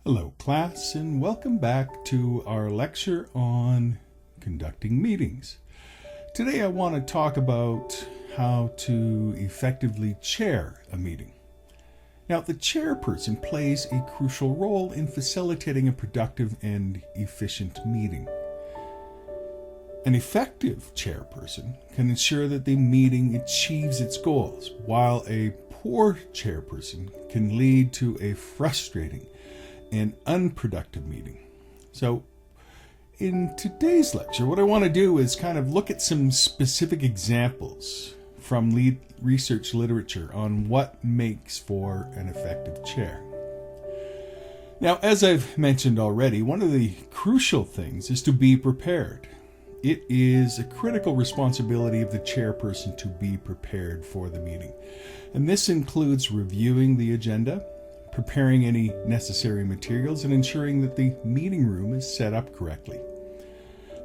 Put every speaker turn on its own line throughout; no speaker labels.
Hello class, and welcome back to our lecture on conducting meetings. Today I want to talk about how to effectively chair a meeting. Now, the chairperson plays a crucial role in facilitating a productive and efficient meeting. An effective chairperson can ensure that the meeting achieves its goals, while a poor chairperson can lead to a frustrating and unproductive meeting. So in today's lecture, what I want to do is kind of look at some specific examples from research literature on what makes for an effective chair. Now, as I've mentioned already, one of the crucial things is to be prepared. It is a critical responsibility of the chairperson to be prepared for the meeting. And this includes reviewing the agenda, preparing any necessary materials, and ensuring that the meeting room is set up correctly.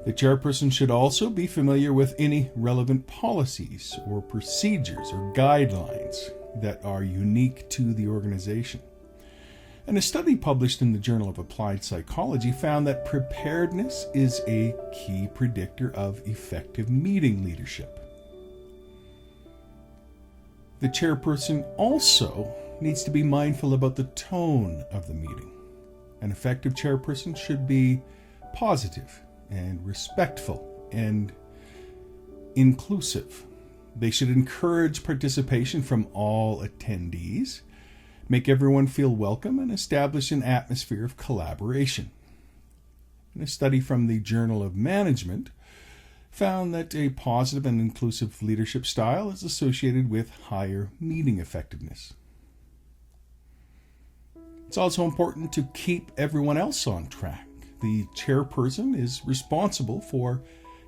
The chairperson should also be familiar with any relevant policies or procedures or guidelines that are unique to the organization. And a study published in the Journal of Applied Psychology found that preparedness is a key predictor of effective meeting leadership. The chairperson also needs to be mindful about the tone of the meeting. An effective chairperson should be positive and respectful and inclusive. They should encourage participation from all attendees, make everyone feel welcome, and establish an atmosphere of collaboration. And a study from the Journal of Management found that a positive and inclusive leadership style is associated with higher meeting effectiveness. It's also important to keep everyone else on track. The chairperson is responsible for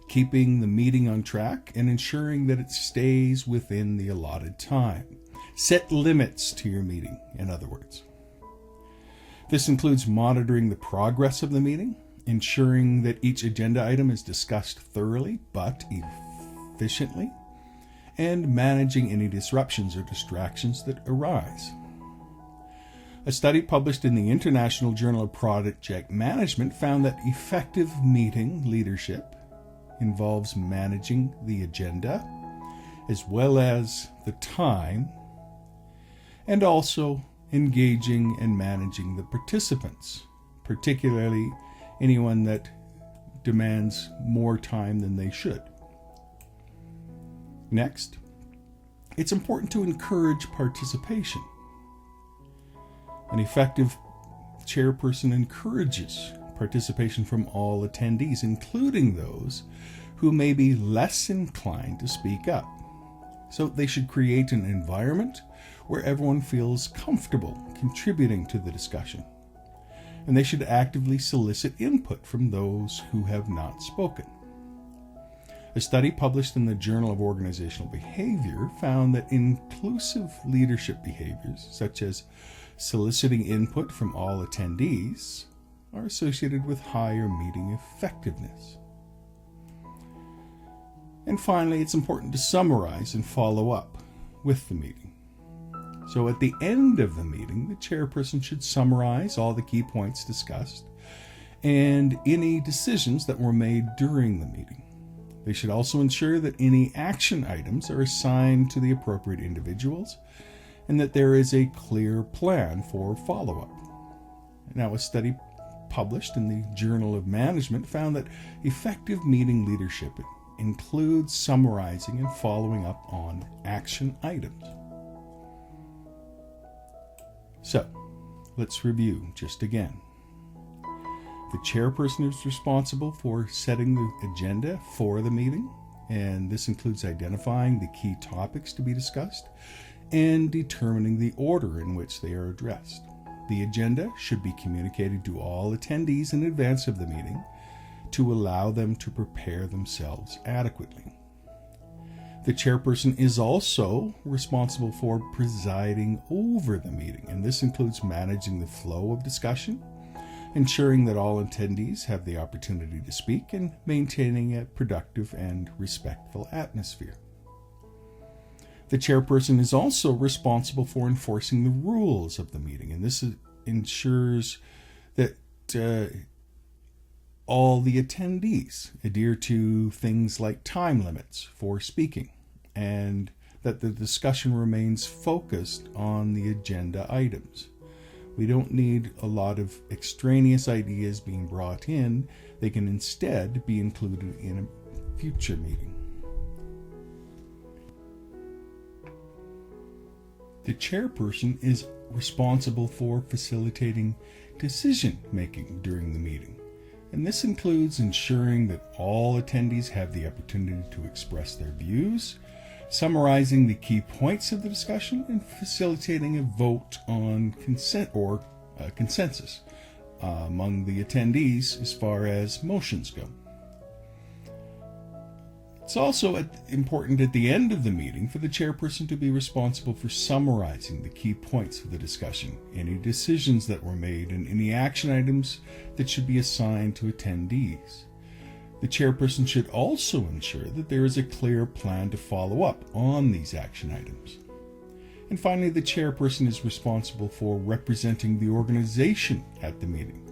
keeping the meeting on track and ensuring that it stays within the allotted time. Set limits to your meeting, in other words. This includes monitoring the progress of the meeting, ensuring that each agenda item is discussed thoroughly but efficiently, and managing any disruptions or distractions that arise. A study published in the International Journal of Project Management found that effective meeting leadership involves managing the agenda as well as the time, and also engaging and managing the participants, particularly anyone that demands more time than they should. Next, it's important to encourage participation. An effective chairperson encourages participation from all attendees, including those who may be less inclined to speak up. So they should create an environment where everyone feels comfortable contributing to the discussion. And they should actively solicit input from those who have not spoken. A study published in the Journal of Organizational Behavior found that inclusive leadership behaviors, such as soliciting input from all attendees, are associated with higher meeting effectiveness. And finally, it's important to summarize and follow up with the meeting. So at the end of the meeting, the chairperson should summarize all the key points discussed and any decisions that were made during the meeting. They should also ensure that any action items are assigned to the appropriate individuals and that there is a clear plan for follow-up. Now, a study published in the Journal of Management found that effective meeting leadership includes summarizing and following up on action items. So, let's review just again. The chairperson is responsible for setting the agenda for the meeting, and this includes identifying the key topics to be discussed and determining the order in which they are addressed. The agenda should be communicated to all attendees in advance of the meeting to allow them to prepare themselves adequately. The chairperson is also responsible for presiding over the meeting, and this includes managing the flow of discussion, ensuring that all attendees have the opportunity to speak, and maintaining a productive and respectful atmosphere. The chairperson is also responsible for enforcing the rules of the meeting, and this ensures all the attendees adhere to things like time limits for speaking, and that the discussion remains focused on the agenda items. We don't need a lot of extraneous ideas being brought in. They can instead be included in a future meeting. The chairperson is responsible for facilitating decision making during the meeting, and this includes ensuring that all attendees have the opportunity to express their views, summarizing the key points of the discussion, and facilitating a vote on consent or consensus among the attendees as far as motions go. It's also important at the end of the meeting for the chairperson to be responsible for summarizing the key points of the discussion, any decisions that were made, and any action items that should be assigned to attendees. The chairperson should also ensure that there is a clear plan to follow up on these action items. And finally, the chairperson is responsible for representing the organization at the meeting.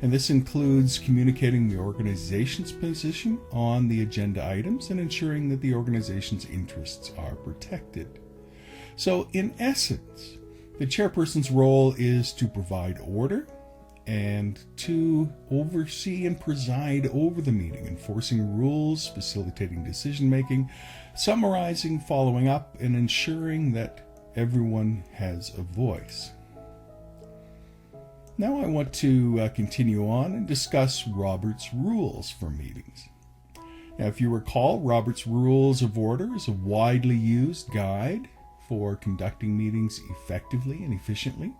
And this includes communicating the organization's position on the agenda items and ensuring that the organization's interests are protected. So, in essence, the chairperson's role is to provide order and to oversee and preside over the meeting, enforcing rules, facilitating decision-making, summarizing, following up, and ensuring that everyone has a voice. Now I want to continue on and discuss Robert's Rules for meetings. Now, if you recall, Robert's Rules of Order is a widely used guide for conducting meetings effectively and efficiently.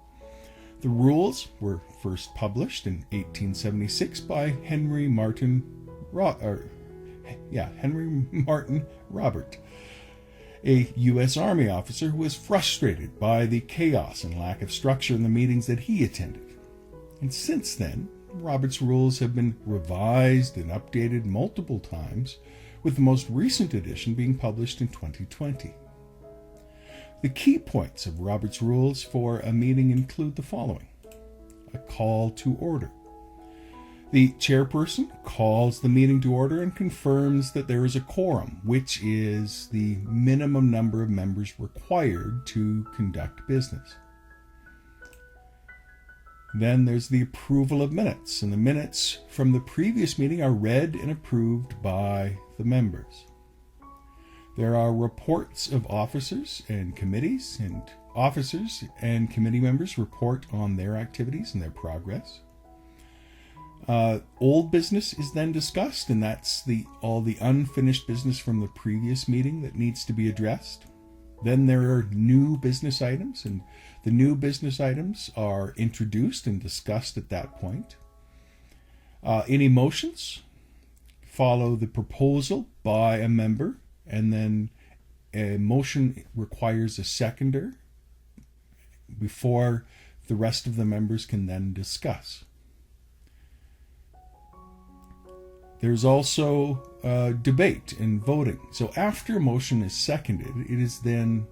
The rules were first published in 1876 by Henry Martin Robert, a U.S. Army officer who was frustrated by the chaos and lack of structure in the meetings that he attended. And since then, Robert's Rules have been revised and updated multiple times, with the most recent edition being published in 2020. The key points of Robert's Rules for a meeting include the following: a call to order. The chairperson calls the meeting to order and confirms that there is a quorum, which is the minimum number of members required to conduct business. Then there's the approval of minutes, and the minutes from the previous meeting are read and approved by the members. There are reports of officers and committees, and officers and committee members report on their activities and their progress. Old business is then discussed, and that's all the unfinished business from the previous meeting that needs to be addressed. Then there are new business items, and the new business items are introduced and discussed at that point. Any motions follow the proposal by a member, and then a motion requires a seconder before the rest of the members can then discuss. There's also debate and voting. So after a motion is seconded, it is then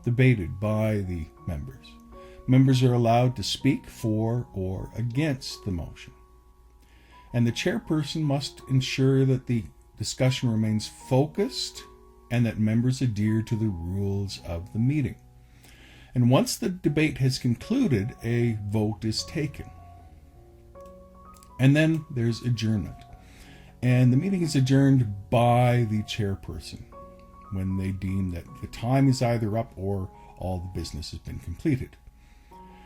debated by the members. Members are allowed to speak for or against the motion. And the chairperson must ensure that the discussion remains focused and that members adhere to the rules of the meeting. And once the debate has concluded, a vote is taken. And then there's adjournment. And the meeting is adjourned by the chairperson when they deem that the time is either up or all the business has been completed.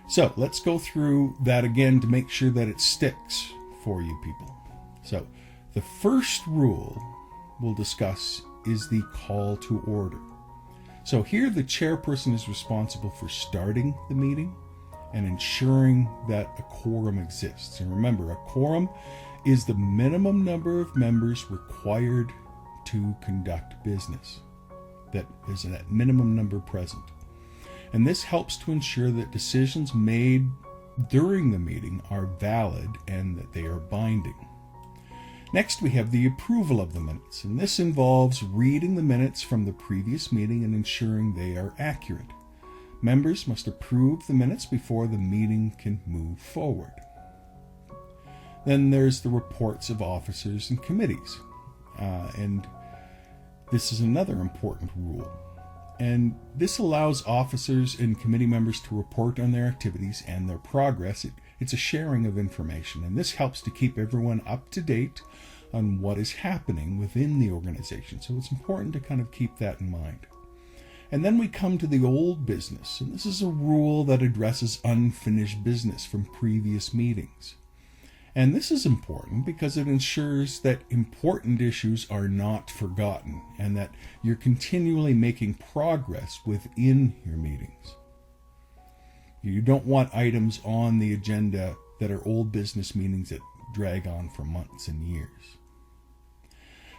So let's go through that again to make sure that it sticks for you people. So the first rule we'll discuss is the call to order. So here the chairperson is responsible for starting the meeting and ensuring that a quorum exists. And remember, a quorum is the minimum number of members required to conduct business. That is that minimum number present. And this helps to ensure that decisions made during the meeting are valid and that they are binding. Next, we have the approval of the minutes, and this involves reading the minutes from the previous meeting and ensuring they are accurate. Members must approve the minutes before the meeting can move forward. Then there's the reports of officers and committees. And this is another important rule. And this allows officers and committee members to report on their activities and their progress. It's a sharing of information, and this helps to keep everyone up to date on what is happening within the organization. So it's important to kind of keep that in mind. And then we come to the old business, and this is a rule that addresses unfinished business from previous meetings. And this is important because it ensures that important issues are not forgotten and that you're continually making progress within your meetings. You don't want items on the agenda that are old business meetings that drag on for months and years.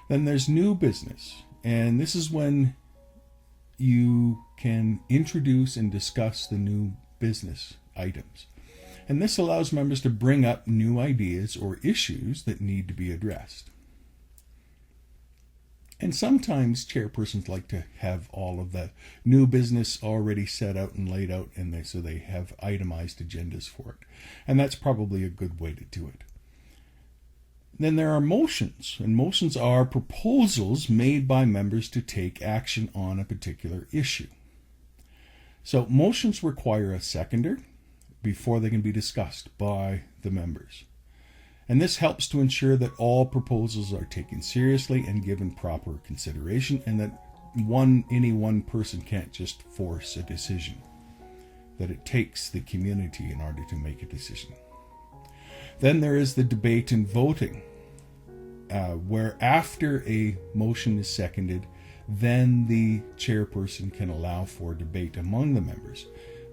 Then there's new business, and this is when you can introduce and discuss the new business items. And this allows members to bring up new ideas or issues that need to be addressed. And sometimes chairpersons like to have all of the new business already set out and laid out, and so they have itemized agendas for it. And that's probably a good way to do it. Then there are motions, and motions are proposals made by members to take action on a particular issue. So motions require a seconder before they can be discussed by the members. And this helps to ensure that all proposals are taken seriously and given proper consideration, and that any one person can't just force a decision, that it takes the community in order to make a decision. Then there is the debate and voting, where after a motion is seconded, then the chairperson can allow for debate among the members.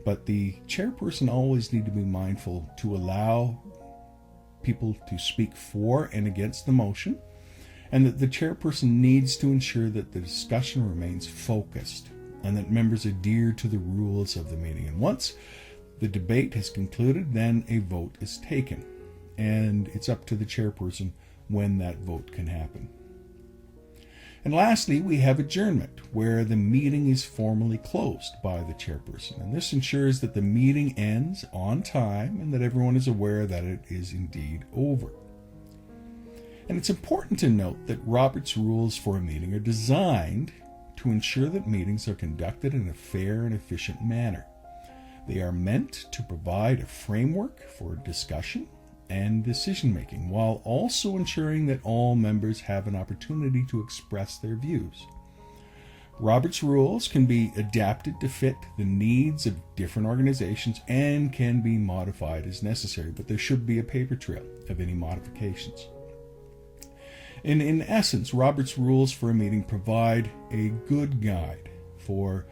But the chairperson always need to be mindful to allow people to speak for and against the motion, and that the chairperson needs to ensure that the discussion remains focused and that members adhere to the rules of the meeting. And once the debate has concluded, then a vote is taken, and it's up to the chairperson when that vote can happen. And lastly, we have adjournment, where the meeting is formally closed by the chairperson. And this ensures that the meeting ends on time and that everyone is aware that it is indeed over. And it's important to note that Robert's rules for a meeting are designed to ensure that meetings are conducted in a fair and efficient manner. They are meant to provide a framework for discussion and decision-making, while also ensuring that all members have an opportunity to express their views. Robert's rules can be adapted to fit the needs of different organizations and can be modified as necessary, but there should be a paper trail of any modifications. In essence, Robert's rules for a meeting provide a good guide for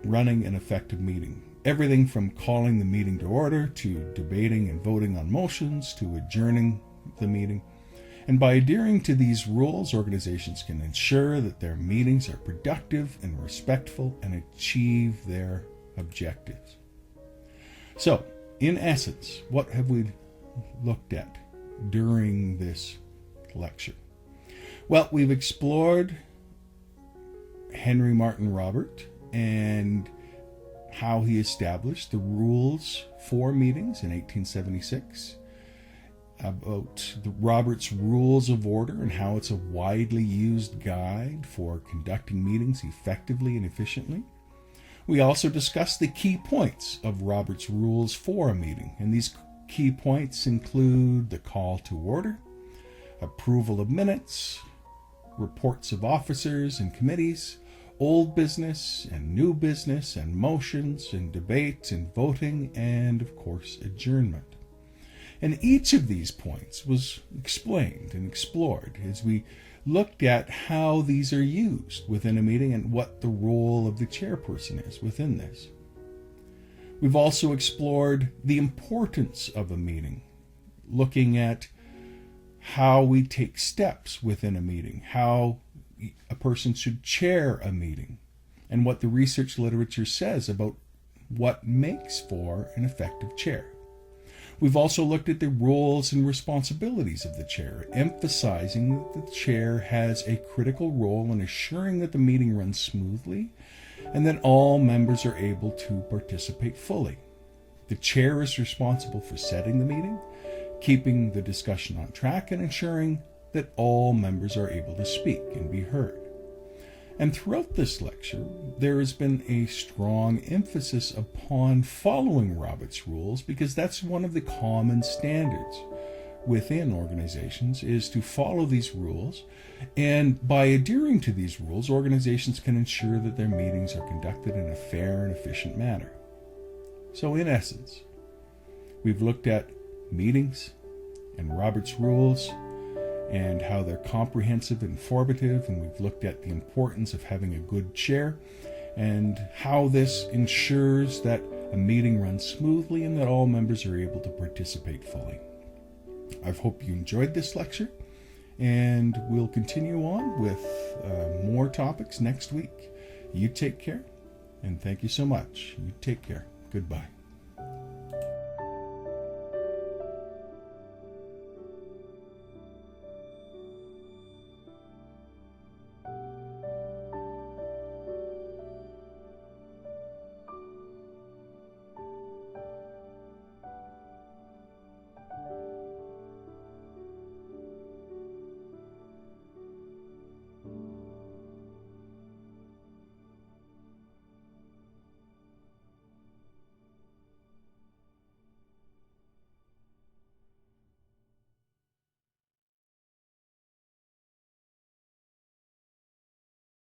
running an effective meeting. Everything from calling the meeting to order, to debating and voting on motions, to adjourning the meeting. And by adhering to these rules, organizations can ensure that their meetings are productive and respectful and achieve their objectives. So, in essence, what have we looked at during this lecture? Well, we've explored Henry Martin Robert and how he established the rules for meetings in 1876, about Robert's Rules of Order and how it's a widely used guide for conducting meetings effectively and efficiently. We also discussed the key points of Robert's Rules for a meeting, and these key points include the call to order, approval of minutes, reports of officers and committees, old business and new business and motions and debate and voting, and of course adjournment. And each of these points was explained and explored as we looked at how these are used within a meeting and what the role of the chairperson is within this. We've also explored the importance of a meeting, looking at how we take steps within a meeting, how a person should chair a meeting, and what the research literature says about what makes for an effective chair. We've also looked at the roles and responsibilities of the chair, emphasizing that the chair has a critical role in assuring that the meeting runs smoothly and that all members are able to participate fully. The chair is responsible for setting the meeting, keeping the discussion on track and ensuring that all members are able to speak and be heard. And throughout this lecture, there has been a strong emphasis upon following Robert's rules, because that's one of the common standards within organizations, is to follow these rules. And by adhering to these rules, organizations can ensure that their meetings are conducted in a fair and efficient manner. So in essence, we've looked at meetings and Robert's rules and how they're comprehensive and formative, and we've looked at the importance of having a good chair and how this ensures that a meeting runs smoothly and that all members are able to participate fully. I hope you enjoyed this lecture, and we'll continue on with more topics next week. You take care, and thank you so much. You take care. Goodbye.